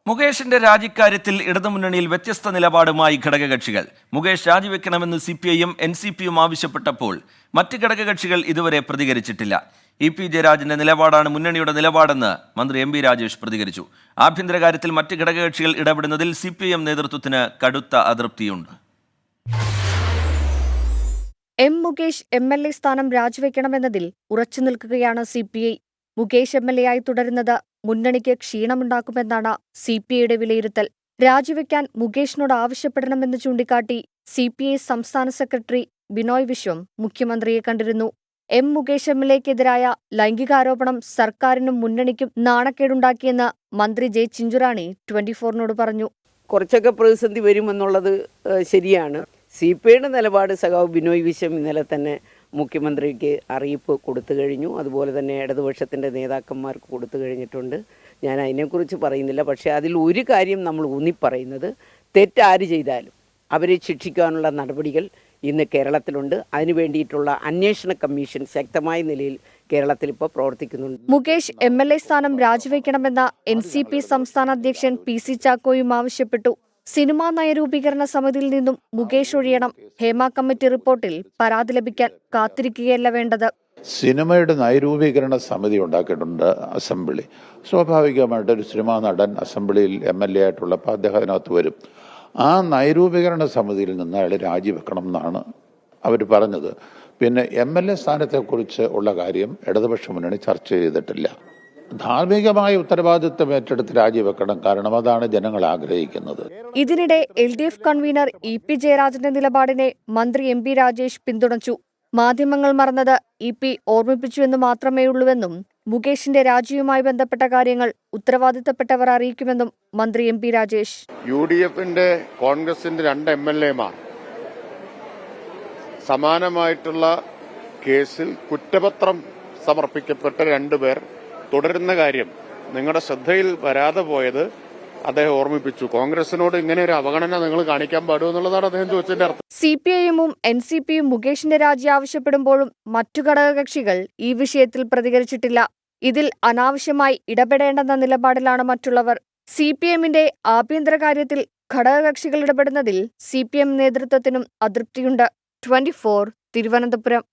മുകേഷിന്റെ രാജിക്കാര്യത്തിൽ ഇടതുമുന്നണിയിൽ വ്യത്യസ്ത നിലപാടുമായി ഘടകകക്ഷികൾ. മുകേഷ് രാജിവെക്കണമെന്ന് CPIയും NCPയും ആവശ്യപ്പെട്ടപ്പോൾ മറ്റ് ഘടകകക്ഷികൾ ഇതുവരെ പ്രതികരിച്ചിട്ടില്ല. EP ജയരാജന്റെ നിലപാടാണ് മുന്നണിയുടെ നിലപാടെന്ന് മന്ത്രി MB രാജേഷ് പ്രതികരിച്ചു. ആഭ്യന്തര കാര്യത്തിൽ മറ്റ് ഘടകകക്ഷികൾ ഇടപെടുന്നതിൽ CPIM നേതൃത്വത്തിന് കടുത്ത അതൃപ്തിയുണ്ട്. മുകേഷ് MLA സ്ഥാനം രാജിവെക്കണമെന്നതിൽ ഉറച്ചു നിൽക്കുകയാണ് CPI. മുകേഷ് MLA ആയി തുടരുന്നത് മുന്നണിക്ക് ക്ഷീണമുണ്ടാക്കുമെന്നാണ് CPIയുടെ വിലയിരുത്തൽ. രാജിവെക്കാൻ മുകേഷിനോട് ആവശ്യപ്പെടണമെന്ന് ചൂണ്ടിക്കാട്ടി CPI സംസ്ഥാന സെക്രട്ടറി ബിനോയ് വിശ്വം മുഖ്യമന്ത്രിയെ കണ്ടിരുന്നു. മുകേഷ് MLAക്കെതിരായ ലൈംഗികാരോപണം സർക്കാരിനും മുന്നണിക്കും നാണക്കേടുണ്ടാക്കിയെന്ന് മന്ത്രി ജെ ചിഞ്ചുറാണി 24നോട് പറഞ്ഞു. കുറച്ചൊക്കെ പ്രതിസന്ധി വരുമെന്നുള്ളത് ശരിയാണ്. CPIയുടെ നിലപാട് സഖാവ് ബിനോയ് വിശ്വം ഇന്നലെ തന്നെ മുഖ്യമന്ത്രിക്ക് അറിയിപ്പ് കൊടുത്തു കഴിഞ്ഞു. അതുപോലെ തന്നെ ഇടതുപക്ഷത്തിൻ്റെ നേതാക്കന്മാർക്ക് കൊടുത്തു കഴിഞ്ഞിട്ടുണ്ട്. ഞാൻ അതിനെക്കുറിച്ച് പറയുന്നില്ല. പക്ഷേ അതിൽ ഒരു കാര്യം നമ്മൾ ഊന്നിപ്പറയുന്നത്, തെറ്റാര് ചെയ്താലും അവരെ ശിക്ഷിക്കാനുള്ള നടപടികൾ ഇന്ന് കേരളത്തിലുണ്ട്. അതിനു വേണ്ടിയിട്ടുള്ള അന്വേഷണ കമ്മീഷൻ ശക്തമായ നിലയിൽ കേരളത്തിൽ ഇപ്പോൾ പ്രവർത്തിക്കുന്നുണ്ട്. മുകേഷ് MLA സ്ഥാനം രാജിവെക്കണമെന്ന NCP സംസ്ഥാന അധ്യക്ഷൻ PC ചാക്കോയും ആവശ്യപ്പെട്ടു. സിനിമാ നയരൂപീകരണ സമിതിയിൽ നിന്നും മുകേഷ് ഒഴിയണം. ഹേമ കമ്മിറ്റി റിപ്പോർട്ടിൽ പരാതി ലഭിക്കാൻ കാത്തിരിക്കുകയല്ല വേണ്ടത്. സിനിമയുടെ നയരൂപീകരണ സമിതി ഉണ്ടാക്കിയിട്ടുണ്ട് അസംബ്ലി. സ്വാഭാവികമായിട്ടൊരു സിനിമാ നടൻ അസംബ്ലിയിൽ MLA ആയിട്ടുള്ളപ്പോൾ അദ്ദേഹം അതിനകത്ത് വരും. ആ നയരൂപീകരണ സമിതിയിൽ നിന്ന് അയാൾ രാജിവെക്കണം എന്നാണ് അവർ പറഞ്ഞത്. പിന്നെ MLA സ്ഥാനത്തെക്കുറിച്ച് ഉള്ള കാര്യം ഇടതുപക്ഷ മുന്നണി ചർച്ച ചെയ്തിട്ടില്ല. ധാർമ്മികമായ ഉത്തരവാദിത്വം ഏറ്റെടുത്ത് രാജിവെക്കണം. കാരണം അതാണ് ജനങ്ങൾ ആഗ്രഹിക്കുന്നത്. ഇതിനിടെ LDF കൺവീനർ EP ജയരാജന്റെ നിലപാടിനെ മന്ത്രി MB രാജേഷ് പിന്തുണച്ചു. മാധ്യമങ്ങൾ മറന്നത് EP ഓർമ്മിപ്പിച്ചുവെന്ന് മാത്രമേയുള്ളൂവെന്നും മുകേഷിന്റെ രാജിയുമായി ബന്ധപ്പെട്ട കാര്യങ്ങൾ ഉത്തരവാദിത്തപ്പെട്ടവർ അറിയിക്കുമെന്നും മന്ത്രി MB രാജേഷ്. UDFന്റെ കോൺഗ്രസിന്റെ 2 MLAമാർ സമാനമായിട്ടുള്ള കേസിൽ കുറ്റപത്രം സമർപ്പിക്കപ്പെട്ട 2 പേർ തുടരുന്ന കാര്യം നിങ്ങളുടെ ശ്രദ്ധയിൽ വരാതെ പോയത് അദ്ദേഹം ഓർമ്മിപ്പിച്ചു. കോൺഗ്രസിനോട് ഇങ്ങനെ ഒരു അവഗണന നിങ്ങൾ കാണിക്കാൻ പാടുമോ എന്നുള്ളതാണ് അദ്ദേഹം ചോദിച്ചതിന്റെ അർത്ഥം. CPIയും NCPയും മുകേഷിന്റെ രാജി ആവശ്യപ്പെടുമ്പോഴും മറ്റു ഘടകകക്ഷികൾ ഈ വിഷയത്തിൽ പ്രതികരിച്ചിട്ടില്ല. ഇതിൽ അനാവശ്യമായി ഇടപെടേണ്ടെന്ന നിലപാടിലാണ് മറ്റുള്ളവർ. CPMന്റെ ആഭ്യന്തര കാര്യത്തിൽ ഘടകകക്ഷികൾ ഇടപെടുന്നതിൽ CPM നേതൃത്വത്തിനും അതൃപ്തിയുണ്ട്. 24 തിരുവനന്തപുരം.